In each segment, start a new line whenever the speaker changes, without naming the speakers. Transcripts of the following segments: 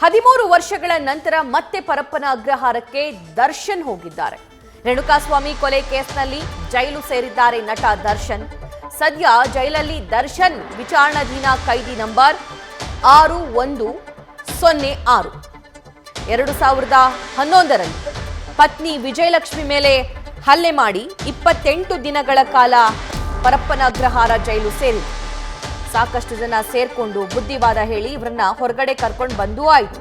13 ವರ್ಷಗಳ ನಂತರ ಮತ್ತೆ ಪರಪ್ಪನ ಅಗ್ರಹಾರಕ್ಕೆ ದರ್ಶನ್ ಹೋಗಿದ್ದಾರೆ. ರೇಣುಕಾಸ್ವಾಮಿ ಕೊಲೆ ಕೇಸ್ನಲ್ಲಿ ಜೈಲು ಸೇರಿದ್ದಾರೆ ನಟ ದರ್ಶನ್. ಸದ್ಯ ಜೈಲಲ್ಲಿ ದರ್ಶನ್ ವಿಚಾರಣಾಧೀನ ಕೈದಿ ನಂಬರ್ 6106. 2011ರಲ್ಲಿ ಪತ್ನಿ ವಿಜಯಲಕ್ಷ್ಮಿ ಮೇಲೆ ಹಲ್ಲೆ ಮಾಡಿ 28 ದಿನಗಳ ಕಾಲ ಪರಪ್ಪನ ಅಗ್ರಹಾರ ಜೈಲು ಸೇರಿದೆ. ಸಾಕಷ್ಟು ಜನ ಸೇರ್ಕೊಂಡು ಬುದ್ಧಿವಾದ ಹೇಳಿ ಇವರನ್ನ ಹೊರಗಡೆ ಕರ್ಕೊಂಡು ಬಂದೂ ಆಯಿತು.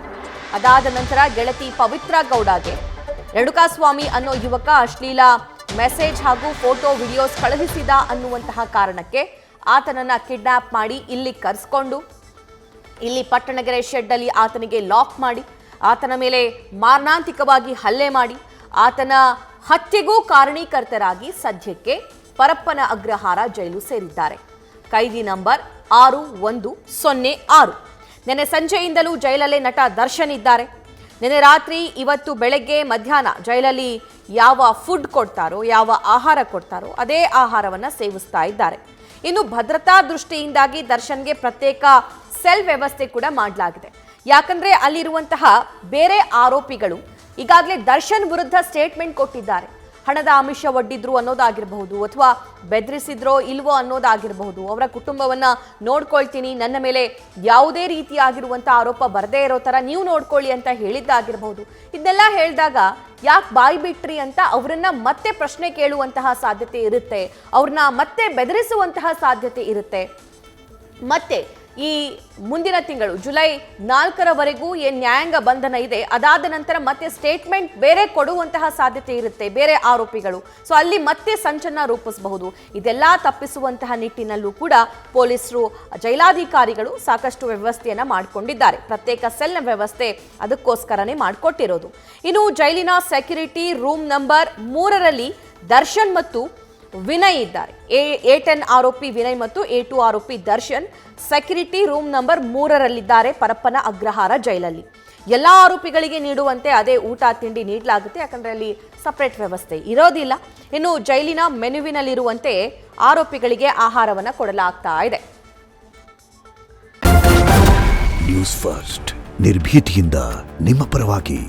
ಅದಾದ ನಂತರ ಗೆಳತಿ ಪವಿತ್ರ ಗೌಡಗೆ ರೇಣುಕಾಸ್ವಾಮಿ ಅನ್ನೋ ಯುವಕ ಅಶ್ಲೀಲ ಮೆಸೇಜ್ ಹಾಗೂ ಫೋಟೋ ವಿಡಿಯೋಸ್ ಕಳುಹಿಸಿದ ಅನ್ನುವಂತಹ ಕಾರಣಕ್ಕೆ ಆತನನ್ನ ಕಿಡ್ನಾಪ್ ಮಾಡಿ ಇಲ್ಲಿ ಕರೆಸ್ಕೊಂಡು ಇಲ್ಲಿ ಪಟ್ಟಣಗೆರೆ ಶೆಡ್ ಅಲ್ಲಿ ಆತನಿಗೆ ಲಾಕ್ ಮಾಡಿ ಆತನ ಮೇಲೆ ಮಾರಣಾಂತಿಕವಾಗಿ ಹಲ್ಲೆ ಮಾಡಿ ಆತನ ಹತ್ಯೆಗೂ ಕಾರಣೀಕರ್ತರಾಗಿ ಸದ್ಯಕ್ಕೆ ಪರಪ್ಪನ ಅಗ್ರಹಾರ ಜೈಲು ಸೇರಿದ್ದಾರೆ. ಕೈದಿ ನಂಬರ್ 6106. ನೆನ್ನೆ ಸಂಜೆಯಿಂದಲೂ ಜೈಲಲ್ಲೇ ನಟ ದರ್ಶನ್ ಇದ್ದಾರೆ. ನೆನ್ನೆ ರಾತ್ರಿ ಇವತ್ತು ಬೆಳಗ್ಗೆ ಮಧ್ಯಾಹ್ನ ಜೈಲಲ್ಲಿ ಯಾವ ಫುಡ್ ಕೊಡ್ತಾರೋ ಯಾವ ಆಹಾರ ಕೊಡ್ತಾರೋ ಅದೇ ಆಹಾರವನ್ನು ಸೇವಿಸ್ತಾ ಇದ್ದಾರೆ. ಇನ್ನು ಭದ್ರತಾ ದೃಷ್ಟಿಯಿಂದಾಗಿ ದರ್ಶನ್ಗೆ ಪ್ರತ್ಯೇಕ ಸೆಲ್ ವ್ಯವಸ್ಥೆ ಕೂಡ ಮಾಡಲಾಗಿದೆ. ಯಾಕಂದ್ರೆ ಅಲ್ಲಿರುವಂತಹ ಬೇರೆ ಆರೋಪಿಗಳು ಈಗಾಗಲೇ ದರ್ಶನ್ ವಿರುದ್ಧ ಸ್ಟೇಟ್ಮೆಂಟ್ ಕೊಟ್ಟಿದ್ದಾರೆ. ಹಣದ ಆಮಿಷ ಒಡ್ಡಿದ್ರು ಅನ್ನೋದಾಗಿರಬಹುದು ಅಥವಾ ಬೆದರಿಸಿದ್ರೋ ಇಲ್ವೋ ಅನ್ನೋದಾಗಿರಬಹುದು. ಅವರ ಕುಟುಂಬವನ್ನ ನೋಡ್ಕೊಳ್ತೀನಿ, ನನ್ನ ಮೇಲೆ ಯಾವುದೇ ರೀತಿಯಾಗಿರುವಂತಹ ಆರೋಪ ಬರದೇ ಇರೋ ತರ ನೀವು ನೋಡ್ಕೊಳ್ಳಿ ಅಂತ ಹೇಳಿದ್ದಾಗಿರಬಹುದು. ಇದನ್ನೆಲ್ಲ ಹೇಳಿದಾಗ ಯಾಕೆ ಬಾಯಿ ಬಿಟ್ರಿ ಅಂತ ಅವರನ್ನ ಮತ್ತೆ ಪ್ರಶ್ನೆ ಕೇಳುವಂತಹ ಸಾಧ್ಯತೆ ಇರುತ್ತೆ, ಅವ್ರನ್ನ ಮತ್ತೆ ಬೆದರಿಸುವಂತಹ ಸಾಧ್ಯತೆ ಇರುತ್ತೆ. ಮತ್ತೆ ಈ ಮುಂದಿನ ತಿಂಗಳು ಜುಲೈ 4ರವರೆಗೂ ಏನ್ ನ್ಯಾಯಾಂಗ ಬಂಧನ ಇದೆ, ಅದಾದ ನಂತರ ಮತ್ತೆ ಸ್ಟೇಟ್ಮೆಂಟ್ ಬೇರೆ ಕೊಡುವಂತಹ ಸಾಧ್ಯತೆ ಇರುತ್ತೆ ಬೇರೆ ಆರೋಪಿಗಳು. ಸೊ ಅಲ್ಲಿ ಮತ್ತೆ ಸಂಚಲನ ರೂಪಿಸಬಹುದು. ಇದೆಲ್ಲ ತಪ್ಪಿಸುವಂತಹ ನಿಟ್ಟಿನಲ್ಲೂ ಕೂಡ ಪೊಲೀಸರು ಜೈಲಾಧಿಕಾರಿಗಳು ಸಾಕಷ್ಟು ವ್ಯವಸ್ಥೆಯನ್ನ ಮಾಡಿಕೊಂಡಿದ್ದಾರೆ. ಪ್ರತ್ಯೇಕ ಸೆಲ್ನ ವ್ಯವಸ್ಥೆ ಅದಕ್ಕೋಸ್ಕರನೇ ಮಾಡಿಕೊಟ್ಟಿರೋದು. ಇನ್ನು ಜೈಲಿನ ಸೆಕ್ಯೂರಿಟಿ ರೂಮ್ ನಂಬರ್ 3ರಲ್ಲಿ ದರ್ಶನ್ ಮತ್ತು ವಿನಯ್ ಇದ್ದಾರೆ. A10 ಆರೋಪಿ ವಿನಯ್ ಮತ್ತು A2 ಆರೋಪಿ ದರ್ಶನ್ ಸೆಕ್ಯೂರಿಟಿ ರೂಮ್ ನಂಬರ್ 3ರಲ್ಲಿದ್ದಾರೆ ಪರಪ್ಪನ ಅಗ್ರಹಾರ ಜೈಲಲ್ಲಿ. ಎಲ್ಲ ಆರೋಪಿಗಳಿಗೆ ನೀಡುವಂತೆ ಅದೇ ಊಟ ತಿಂಡಿ ನೀಡಲಾಗುತ್ತೆ, ಯಾಕಂದ್ರೆ ಅಲ್ಲಿ ಸಪರೇಟ್ ವ್ಯವಸ್ಥೆ ಇರೋದಿಲ್ಲ. ಇನ್ನು ಜೈಲಿನ ಮೆನುವಿನಲ್ಲಿರುವಂತೆ ಆರೋಪಿಗಳಿಗೆ ಆಹಾರವನ್ನು ಕೊಡಲಾಗ್ತಾ ಇದೆ.
ನ್ಯೂಸ್ ಫಸ್ಟ್ ನಿರ್ಭೀತಿಯಿಂದ ನಿಮ್ಮ ಪರವಾಗಿ.